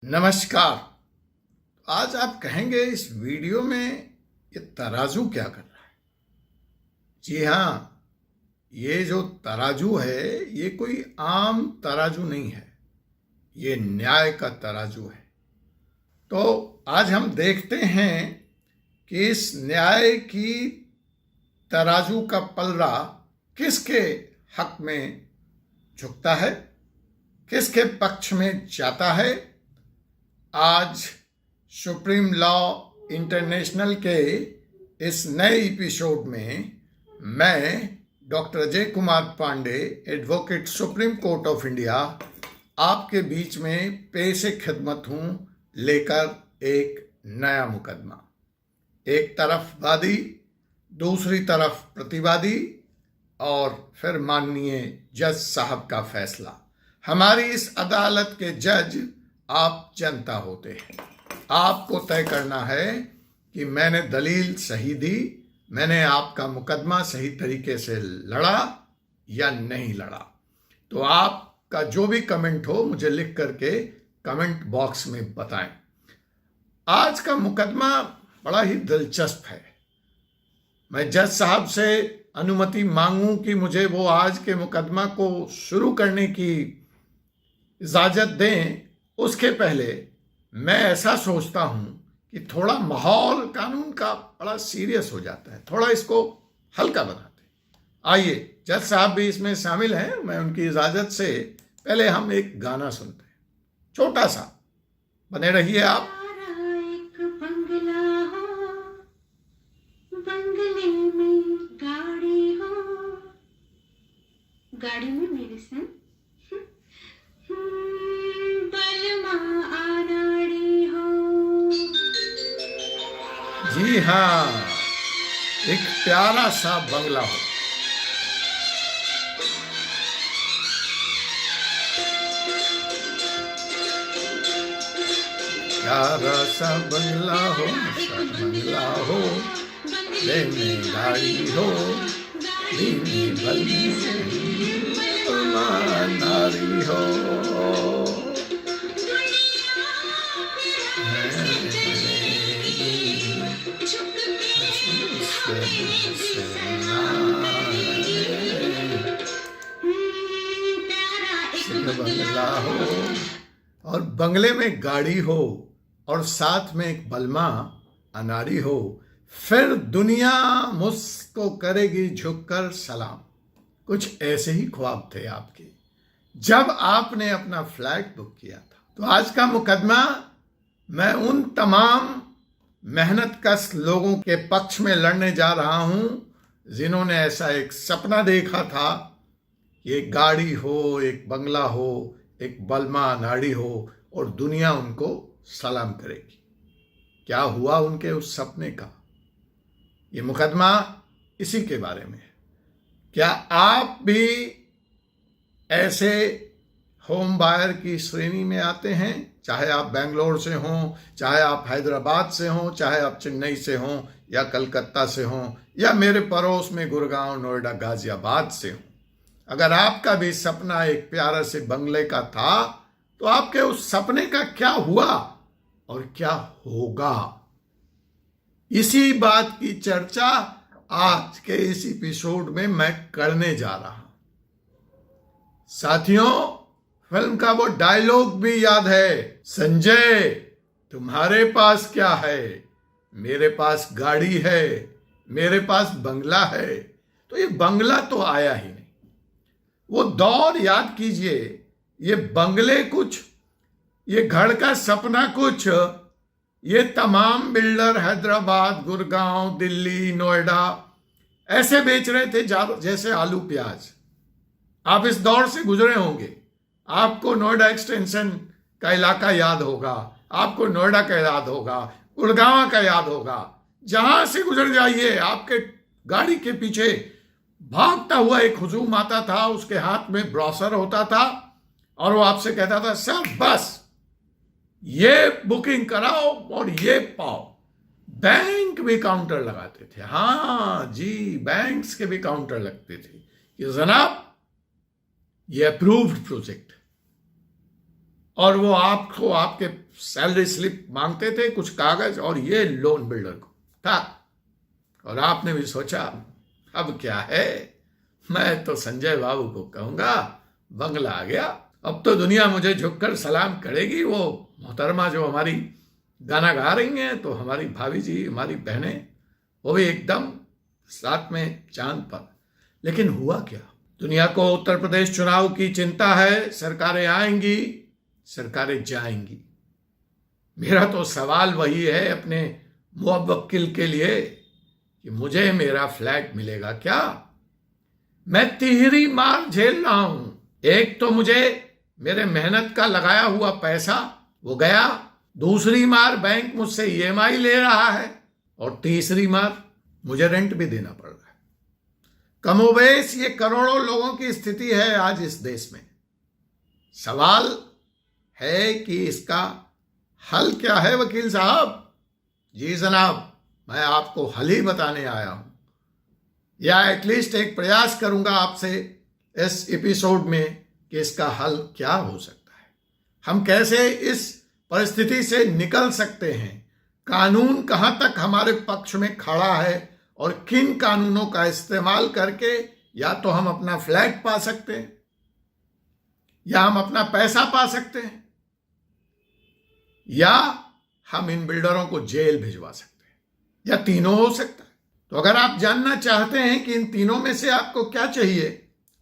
नमस्कार। आज आप कहेंगे इस वीडियो में ये तराजू क्या कर रहा है। जी हाँ, ये जो तराजू है ये कोई आम तराजू नहीं है, ये न्याय का तराजू है। तो आज हम देखते हैं कि इस न्याय की तराजू का पलड़ा किसके हक में झुकता है, किसके पक्ष में जाता है। आज सुप्रीम लॉ इंटरनेशनल के इस नए एपिसोड में मैं doctor Ajay Kumar Pandey, advocate supreme court of India, आपके बीच में पेश खिदमत हूँ लेकर एक नया मुकदमा। एक तरफ वादी, दूसरी तरफ प्रतिवादी और फिर माननीय जज साहब का फैसला। हमारी इस अदालत के जज आप जनता होते हैं। आपको तय करना है कि मैंने दलील सही दी, मैंने आपका मुकदमा सही तरीके से लड़ा या नहीं लड़ा। तो आपका जो भी कमेंट हो मुझे लिख करके कमेंट बॉक्स में बताएं। आज का मुकदमा बड़ा ही दिलचस्प है। मैं जज साहब से अनुमति मांगूं कि मुझे वो आज के मुकदमा को शुरू करने की इजाजत दें, उसके पहले मैं ऐसा सोचता हूं कि थोड़ा माहौल कानून का बड़ा सीरियस हो जाता है, थोड़ा इसको हल्का बनाते हैं। आइए, जज साहब भी इसमें शामिल हैं। मैं उनकी इजाजत से पहले हम एक गाना सुनते हैं, छोटा सा। बने रहिए आप। गाड़ी में मेरे संग जी हाँ, एक प्यारा सा बंगला हो। प्यारा सा बंगला हो, बंगला हो, लेने गाड़ी हो, धीमी बल्ली नारी हो। बंगला हो और बंगले में गाड़ी हो और साथ में एक बलमा अनारी हो, फिर दुनिया मुझको करेगी झुककर सलाम। कुछ ऐसे ही ख्वाब थे आपके जब आपने अपना फ्लैट बुक किया था। तो आज का मुकदमा मैं उन तमाम मेहनतकश लोगों के पक्ष में लड़ने जा रहा हूं जिन्होंने ऐसा एक सपना देखा था कि एक गाड़ी हो, एक बंगला हो, एक बलमा नाड़ी हो और दुनिया उनको सलाम करेगी। क्या हुआ उनके उस सपने का? ये मुकदमा इसी के बारे में है। क्या आप भी ऐसे होम बायर की श्रेणी में आते हैं? चाहे आप बेंगलोर से हों, चाहे आप हैदराबाद से हों, चाहे आप चेन्नई से हों या कलकत्ता से हों या मेरे पड़ोस में गुड़गांव, नोएडा, गाजियाबाद से हों। अगर आपका भी सपना एक प्यारे से बंगले का था तो आपके उस सपने का क्या हुआ और क्या होगा, इसी बात की चर्चा आज के इस एपिसोड में मैं करने जा रहा हूं। साथियों, फिल्म का वो डायलॉग भी याद है, संजय तुम्हारे पास क्या है, मेरे पास गाड़ी है, मेरे पास बंगला है। तो ये बंगला तो आया ही नहीं। वो दौर याद कीजिए, ये बंगले कुछ, ये घर का सपना कुछ, ये तमाम बिल्डर हैदराबाद, गुड़गांव, दिल्ली, नोएडा ऐसे बेच रहे थे जैसे आलू प्याज। आप इस दौर से गुजरे होंगे। आपको नोएडा एक्सटेंशन का इलाका याद होगा, आपको नोएडा का याद होगा, गुड़गांव का याद होगा। जहां से गुजर जाइए आपके गाड़ी के पीछे भागता हुआ एक हुजूम आता था, उसके हाथ में ब्रोशर होता था और वो आपसे कहता था, सर बस ये बुकिंग कराओ और ये पाओ। बैंक भी काउंटर लगाते थे। हाँ जी, बैंक्स के भी काउंटर लगते थे कि जनाब ये अप्रूव्ड प्रोजेक्ट। और वो आपको आपके सैलरी स्लिप मांगते थे, कुछ कागज और ये लोन बिल्डर को था। और आपने भी सोचा अब क्या है, मैं तो संजय बाबू को कहूंगा बंगला आ गया, अब तो दुनिया मुझे झुककर सलाम करेगी। वो मोहतरमा जो हमारी गाना गा रही हैं, तो हमारी भाभी जी, हमारी बहनें, वो भी एकदम साथ में चांद पर। लेकिन हुआ क्या? दुनिया को उत्तर प्रदेश चुनाव की चिंता है, सरकारें आएंगी, सरकारें जाएंगी। मेरा तो सवाल वही है अपने मुवक्किल के लिए कि मुझे मेरा फ्लैट मिलेगा क्या? मैं तिहरी मार झेल रहा हूं। एक तो मुझे मेरे मेहनत का लगाया हुआ पैसा वो गया, दूसरी मार बैंक मुझसे ईएमआई ले रहा है, और तीसरी मार मुझे रेंट भी देना पड़ रहा है। कमोबेश ये करोड़ों लोगों की स्थिति है आज इस देश में। सवाल है कि इसका हल क्या है वकील साहब? जी जनाब, मैं आपको हल ही बताने आया हूं, या एटलीस्ट एक प्रयास करूंगा आपसे इस एपिसोड में कि इसका हल क्या हो सकता है, हम कैसे इस परिस्थिति से निकल सकते हैं, कानून कहां तक हमारे पक्ष में खड़ा है, और किन कानूनों का इस्तेमाल करके या तो हम अपना फ्लैट पा सकते हैं या हम अपना पैसा पा सकते हैं, या हम इन बिल्डरों को जेल भिजवा सकते हैं, या तीनों हो सकता है। तो अगर आप जानना चाहते हैं कि इन तीनों में से आपको क्या चाहिए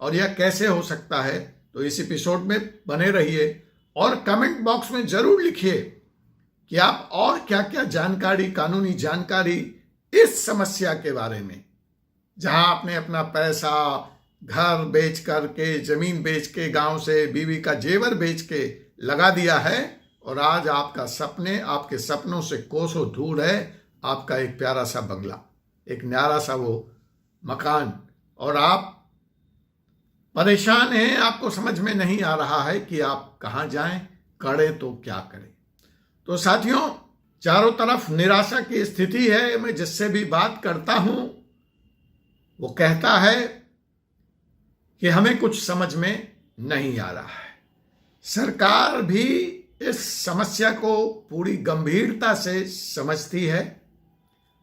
और यह कैसे हो सकता है, तो इस एपिसोड में बने रहिए और कमेंट बॉक्स में जरूर लिखिए कि आप और क्या क्या जानकारी, कानूनी जानकारी इस समस्या के बारे में, जहां आपने अपना पैसा घर बेच करके, जमीन बेच के, गांव से बीवी का जेवर बेच के लगा दिया है, और आज आपके सपनों से कोसों दूर है आपका एक प्यारा सा बंगला, एक न्यारा सा वो मकान, और आप परेशान हैं, आपको समझ में नहीं आ रहा है कि आप कहां जाएं, करें तो क्या करें। तो साथियों, चारों तरफ निराशा की स्थिति है। मैं जिससे भी बात करता हूं वो कहता है कि हमें कुछ समझ में नहीं आ रहा है। सरकार भी इस समस्या को पूरी गंभीरता से समझती है,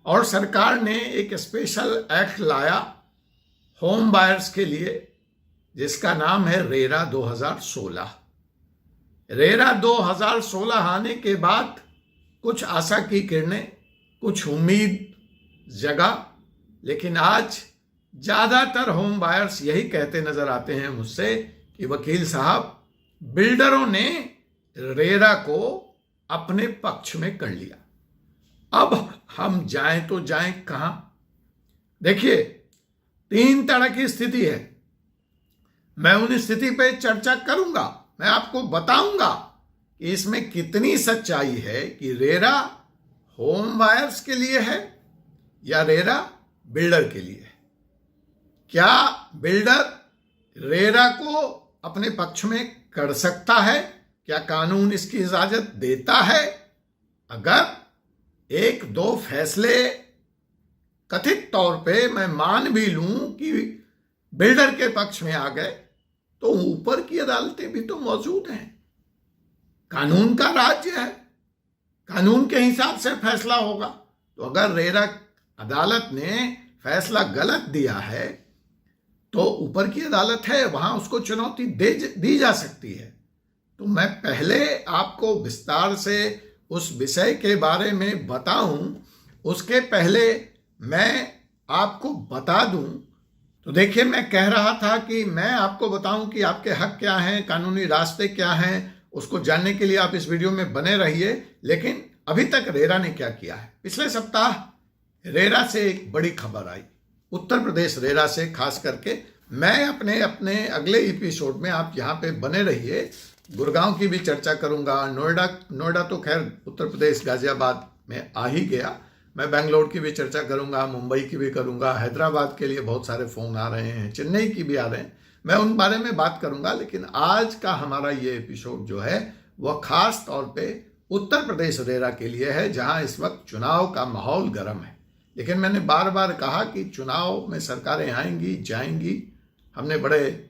और सरकार ने एक स्पेशल एक्ट लाया होम बायर्स के लिए, जिसका नाम है रेरा 2016। रेरा 2016 आने के बाद कुछ आशा की किरणें, कुछ उम्मीद जगा, लेकिन आज ज्यादातर होम बायर्स यही कहते नजर आते हैं मुझसे कि वकील साहब, बिल्डरों ने रेरा को अपने पक्ष में कर लिया, अब हम जाएं तो जाएं कहां? देखिए, 3 तरह की स्थिति है। मैं उन स्थिति पे चर्चा करूंगा, मैं आपको बताऊंगा कि इसमें कितनी सच्चाई है कि रेरा होम बायर्स के लिए है या रेरा बिल्डर के लिए है। क्या बिल्डर रेरा को अपने पक्ष में कर सकता है? क्या कानून इसकी इजाजत देता है? अगर 1-2 फैसले कथित तौर पे मैं मान भी लूं कि बिल्डर के पक्ष में आ गए, तो ऊपर की अदालतें भी तो मौजूद हैं। कानून का राज्य है, कानून के हिसाब से फैसला होगा। तो अगर रेरा अदालत ने फैसला गलत दिया है, तो ऊपर की अदालत है, वहां उसको चुनौती दी जा सकती है। तो मैं पहले आपको विस्तार से उस विषय के बारे में बताऊं, उसके पहले मैं आपको बता दूं। तो देखिए, मैं कह रहा था कि मैं आपको बताऊं कि आपके हक क्या हैं, कानूनी रास्ते क्या हैं, उसको जानने के लिए आप इस वीडियो में बने रहिए। लेकिन अभी तक रेरा ने क्या किया है? पिछले सप्ताह रेरा से एक बड़ी खबर आई, उत्तर प्रदेश रेरा से खास करके। मैं अपने अगले एपिसोड में, आप यहाँ पे बने रहिए, गुड़गांव की भी चर्चा करूंगा, नोएडा तो खैर उत्तर प्रदेश गाजियाबाद में आ ही गया, मैं बेंगलोर की भी चर्चा करूंगा, मुंबई की भी करूंगा, हैदराबाद के लिए बहुत सारे फोन आ रहे हैं, चेन्नई की भी आ रहे हैं, मैं उन बारे में बात करूंगा। लेकिन आज का हमारा ये एपिसोड जो है वह खास तौर पे उत्तर प्रदेश रेरा के लिए है, जहां इस वक्त चुनाव का माहौल गर्म है। लेकिन मैंने बार बार कहा कि चुनाव में सरकारें आएंगी जाएंगी, हमने बड़े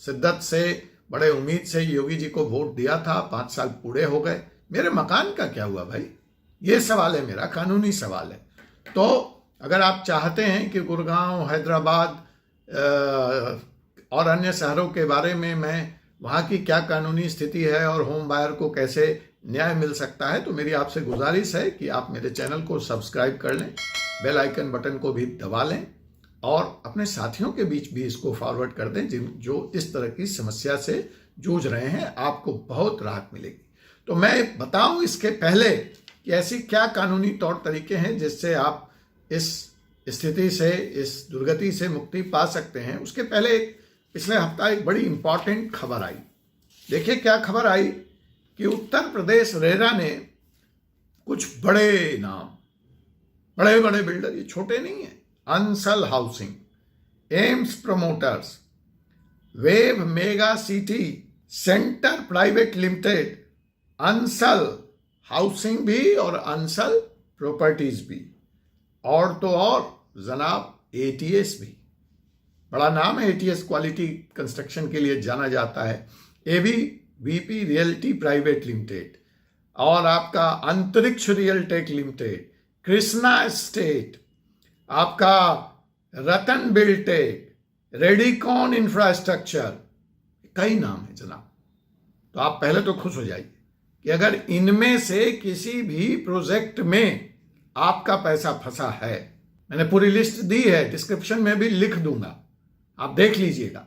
शिद्दत से, बड़े उम्मीद से योगी जी को वोट दिया था, 5 साल पूरे हो गए, मेरे मकान का क्या हुआ भाई? ये सवाल है, मेरा कानूनी सवाल है। तो अगर आप चाहते हैं कि गुड़गांव, हैदराबाद और अन्य शहरों के बारे में मैं वहाँ की क्या कानूनी स्थिति है और होम बायर को कैसे न्याय मिल सकता है, तो मेरी आपसे गुजारिश है कि आप मेरे चैनल को सब्सक्राइब कर लें, बेल आइकन बटन को भी दबा लें और अपने साथियों के बीच भी इसको फॉरवर्ड कर दें जो इस तरह की समस्या से जूझ रहे हैं। आपको बहुत राहत मिलेगी। तो मैं बताऊं इसके पहले कि ऐसी क्या कानूनी तौर तरीके हैं जिससे आप इस स्थिति से, इस दुर्गति से मुक्ति पा सकते हैं। उसके पहले पिछले हफ्ता एक बड़ी इंपॉर्टेंट खबर आई। देखिए क्या खबर आई कि उत्तर प्रदेश रेरा ने कुछ बड़े नाम, बड़े बड़े बिल्डर, ये छोटे नहीं है, Ansal housing, AIIMS promoters, wave mega city centre private limited, Ansal housing भी और अंसल प्रॉपर्टीज भी, और तो और जनाब एटीएस भी, बड़ा नाम है एटीएस, क्वालिटी कंस्ट्रक्शन के लिए जाना जाता है, एबीवीपी रियल्टी प्राइवेट लिमिटेड, और आपका अंतरिक्ष रियलटेक लिमिटेड, कृष्णा एस्टेट, आपका रतन बिल्टेक, रेडिकॉन इंफ्रास्ट्रक्चर, कई नाम है जनाब। तो आप पहले तो खुश हो जाइए कि अगर इनमें से किसी भी प्रोजेक्ट में आपका पैसा फंसा है, मैंने पूरी लिस्ट दी है, डिस्क्रिप्शन में भी लिख दूंगा, आप देख लीजिएगा।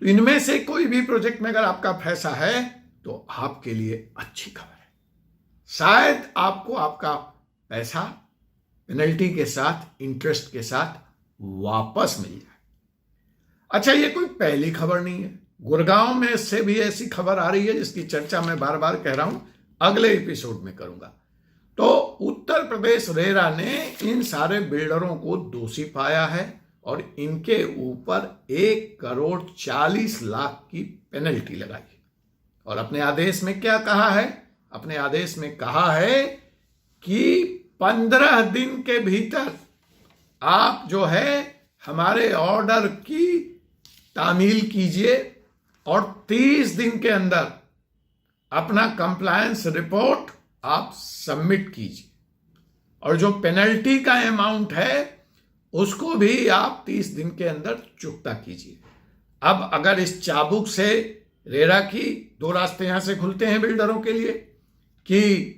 तो इनमें से कोई भी प्रोजेक्ट में अगर आपका पैसा है तो आपके लिए अच्छी खबर है, शायद आपको आपका पैसा पेनल्टी के साथ, इंटरेस्ट के साथ वापस मिल जाए। अच्छा, ये कोई पहली खबर नहीं है, गुड़गांव में से भी ऐसी खबर आ रही है जिसकी चर्चा मैं बार बार कह रहा हूं, अगले एपिसोड में करूंगा। तो उत्तर प्रदेश रेरा ने इन सारे बिल्डरों को दोषी पाया है और इनके ऊपर 1,40,00,000 की पेनल्टी लगाई। और अपने आदेश में क्या कहा है? अपने आदेश में कहा है कि 15 दिन के भीतर आप जो है हमारे ऑर्डर की तामील कीजिए और 30 दिन के अंदर अपना कंप्लायंस रिपोर्ट आप सबमिट कीजिए, और जो पेनल्टी का अमाउंट है उसको भी आप 30 दिन के अंदर चुकता कीजिए। अब अगर इस चाबुक से रेरा की 2 रास्ते यहां से खुलते हैं बिल्डरों के लिए कि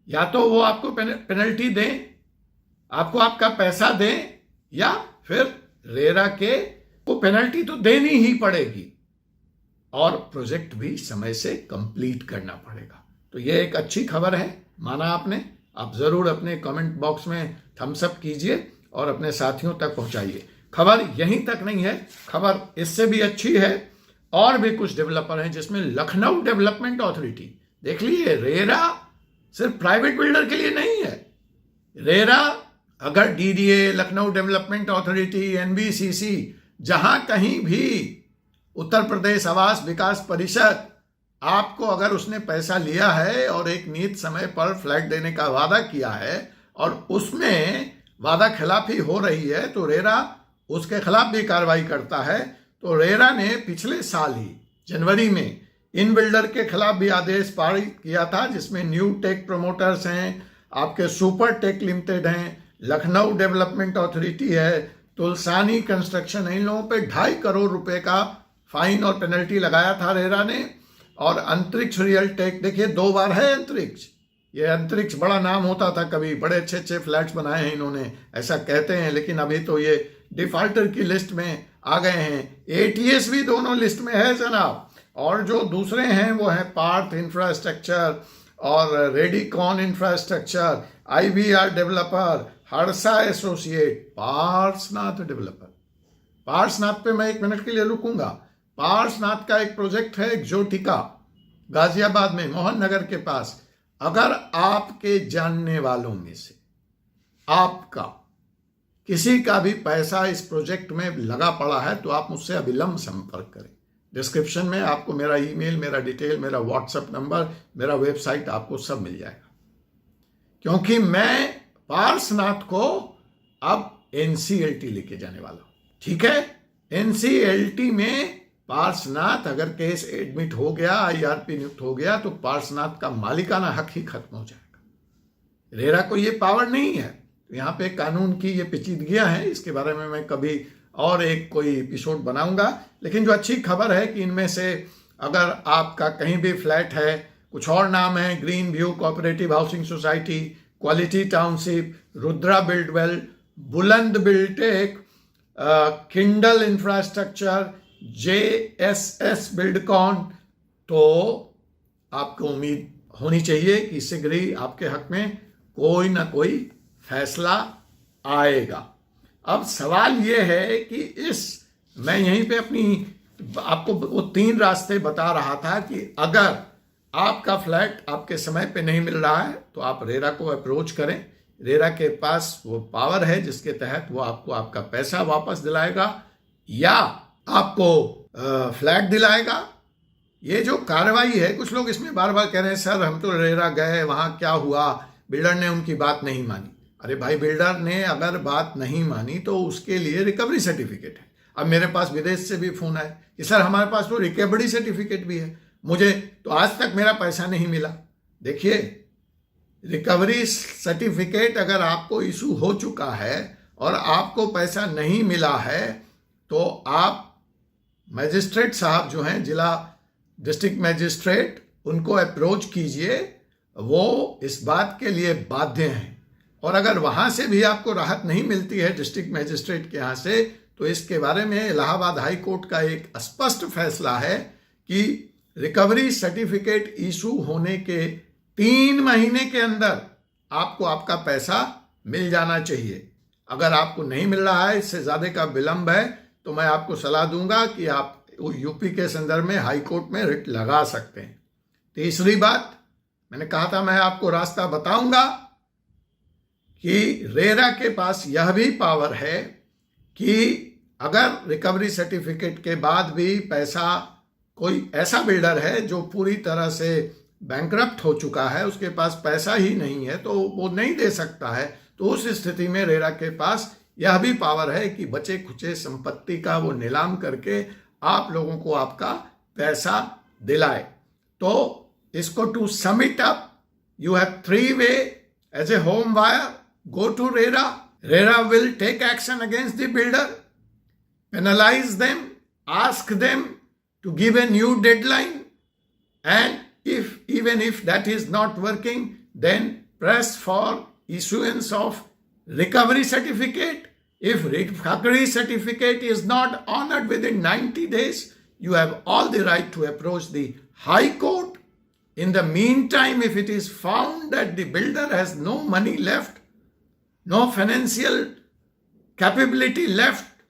या तो वो आपको पेनल्टी दें, आपको आपका पैसा दें, या फिर रेरा के को पेनल्टी तो देनी ही पड़ेगी और प्रोजेक्ट भी समय से कंप्लीट करना पड़ेगा। तो ये एक अच्छी खबर है, माना आपने। आप जरूर अपने कमेंट बॉक्स में थम्स अप कीजिए और अपने साथियों तक पहुंचाइए। खबर यहीं तक नहीं है, खबर इससे भी अच्छी है। और भी कुछ डेवलपर हैं जिसमें लखनऊ डेवलपमेंट अथॉरिटी, देख लीजिए, रेरा सिर्फ प्राइवेट बिल्डर के लिए नहीं है। रेरा अगर DDA, Lucknow development authority, NBCC, जहां कहीं भी उत्तर प्रदेश आवास विकास परिषद आपको अगर उसने पैसा लिया है और एक नियत समय पर फ्लैट देने का वादा किया है और उसमें वादा खिलाफी हो रही है तो रेरा उसके खिलाफ भी कार्रवाई करता है। तो रेरा ने पिछले साल ही जनवरी में इन बिल्डर के खिलाफ भी आदेश पारित किया था, जिसमें न्यू टेक प्रमोटर्स हैं, आपके सुपर टेक लिमिटेड हैं, लखनऊ डेवलपमेंट अथॉरिटी है, तुलसानी कंस्ट्रक्शन है, इन लोगों पे 2.5 करोड़ रुपए का फाइन और पेनल्टी लगाया था रेरा ने। और अंतरिक्ष रियल टेक, देखिए 2 बार है अंतरिक्ष, ये अंतरिक्ष बड़ा नाम होता था, कभी बड़े अच्छे अच्छे फ्लैट्स बनाए हैं इन्होंने, ऐसा कहते हैं, लेकिन अभी तो ये डिफॉल्टर की लिस्ट में आ गए हैं। एटीएस भी दोनों लिस्ट में है जनाब। और जो दूसरे हैं वो हैं पार्थ इंफ्रास्ट्रक्चर और Radicon infrastructure, IVR developer, Harsha associate, Parsvnath developer. Parsvnath पे मैं 1 मिनट के लिए रुकूंगा। पार्सनाथ का एक प्रोजेक्ट है एक्जोटिका, गाजियाबाद में, मोहन नगर के पास। अगर आपके जानने वालों में से आपका किसी का भी पैसा इस प्रोजेक्ट में लगा पड़ा है तो आप मुझसे अविलंब संपर्क करें। डिस्क्रिप्शन में आपको मेरा ईमेल, मेरा डिटेल, मेरा व्हाट्सएप नंबर, मेरा वेबसाइट, आपको सब मिल जाएगा। क्योंकि मैं पार्सनाथ को अब एनसीएलटी लेके जाने वाला हूं। ठीक है, एनसीएलटी में पार्शनाथ अगर केस एडमिट हो गया, IRP नियुक्त हो गया, तो पार्शनाथ का मालिकाना हक ही खत्म हो जाएगा। रेरा को ये पावर नहीं है। तो यहाँ पे कानून की ये पेचीदगियां हैं, इसके बारे में मैं कभी और एक कोई एपिसोड बनाऊंगा। लेकिन जो अच्छी खबर है कि इनमें से अगर आपका कहीं भी फ्लैट है, कुछ और नाम है, green view cooperative housing society, quality township, Rudra buildwell, Buland biltech, kindle infrastructure, JSS buildcon, तो आपको उम्मीद होनी चाहिए कि शीघ्र ही आपके हक में कोई ना कोई फैसला आएगा। अब सवाल यह है कि मैं यहीं पे आपको वो 3 रास्ते बता रहा था कि अगर आपका फ्लैट आपके समय पे नहीं मिल रहा है तो आप रेरा को अप्रोच करें। रेरा के पास वो पावर है जिसके तहत वो आपको आपका पैसा वापस दिलाएगा या आपको फ्लैट दिलाएगा। ये जो कार्रवाई है, कुछ लोग इसमें बार बार कह रहे हैं सर हम तो रेरा गए, वहां क्या हुआ, बिल्डर ने उनकी बात नहीं मानी। अरे भाई, बिल्डर ने अगर बात नहीं मानी तो उसके लिए रिकवरी सर्टिफिकेट है। अब मेरे पास विदेश से भी फोन आए कि सर हमारे पास तो रिकवरी सर्टिफिकेट भी है, मुझे तो आज तक मेरा पैसा नहीं मिला। देखिए, रिकवरी सर्टिफिकेट अगर आपको इशू हो चुका है और आपको पैसा नहीं मिला है तो आप मजिस्ट्रेट साहब जो हैं, जिला डिस्ट्रिक्ट मजिस्ट्रेट, उनको अप्रोच कीजिए। वो इस बात के लिए बाध्य हैं। और अगर वहां से भी आपको राहत नहीं मिलती है डिस्ट्रिक्ट मजिस्ट्रेट के यहाँ से, तो इसके बारे में इलाहाबाद हाई कोर्ट का एक स्पष्ट फैसला है कि रिकवरी सर्टिफिकेट इशू होने के 3 महीने के अंदर आपको आपका पैसा मिल जाना चाहिए। अगर आपको नहीं मिल रहा है, इससे ज्यादा का विलंब है, तो मैं आपको सलाह दूंगा कि आप यूपी के संदर्भ में हाई कोर्ट में रिट लगा सकते हैं। तीसरी बात, मैंने कहा था मैं आपको रास्ता बताऊंगा कि रेरा के पास यह भी पावर है कि अगर रिकवरी सर्टिफिकेट के बाद भी पैसा, कोई ऐसा बिल्डर है जो पूरी तरह से बैंकरप्ट हो चुका है, उसके पास पैसा ही नहीं है, तो वो नहीं दे सकता है, तो उस स्थिति में रेरा के पास यह भी पावर है कि बचे खुचे संपत्ति का वो नीलाम करके आप लोगों को आपका पैसा दिलाए। तो इसको to sum it up, you have 3 way as a home buyer, go to RERA. RERA will take action against the builder, penalize them, ask them to give a new deadline, and even if that is not working, then press for issuance of recovery certificate. If recovery certificate is not honored within 90 days, you have all the right to approach the High Court. In the meantime, if it is found that the builder has no money left, no financial capability left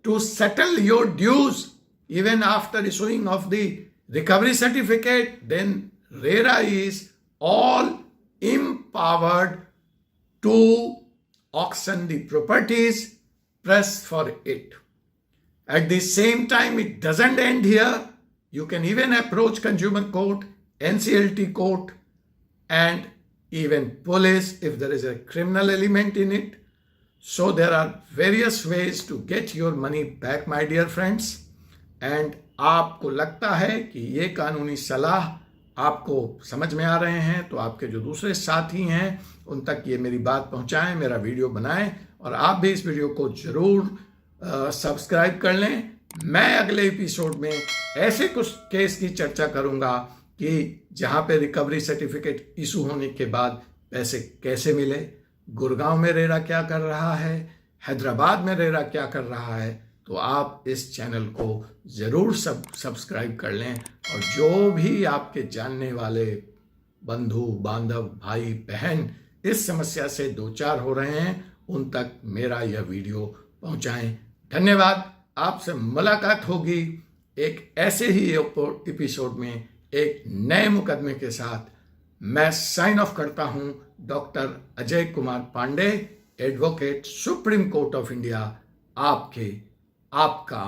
to settle your dues even after issuing of the recovery certificate, then RERA is all empowered to auction the properties, press for it. At the same time, it doesn't end here. You can even approach consumer court, NCLT court, and even police if there is a criminal element in it. So there are various ways to get your money back, my dear friends. And आपको लगता है कि ये कानूनी सलाह आपको समझ में आ रहे हैं, तो आपके जो दूसरे साथी हैं उन तक ये मेरी बात पहुंचाएं, मेरा वीडियो बनाएं, और आप भी इस वीडियो को जरूर सब्सक्राइब कर लें। मैं अगले एपिसोड में ऐसे कुछ केस की चर्चा करूंगा कि जहां पे रिकवरी सर्टिफिकेट इशू होने के बाद पैसे कैसे मिले, गुड़गांव में रेरा क्या कर रहा है, हैदराबाद में रेरा क्या कर रहा है। तो आप इस चैनल को ज़रूर सब्सक्राइब कर लें, और जो भी आपके जानने वाले बंधु बांधव भाई बहन इस समस्या से 2-4 हो रहे हैं, उन तक मेरा यह वीडियो पहुंचाएं। धन्यवाद। आपसे मुलाकात होगी एक ऐसे ही एपिसोड में एक नए मुकदमे के साथ। मैं साइन ऑफ करता हूं, doctor Ajay Kumar Pandey, advocate, supreme court of India, आपका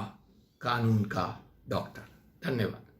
कानून का डॉक्टर। धन्यवाद।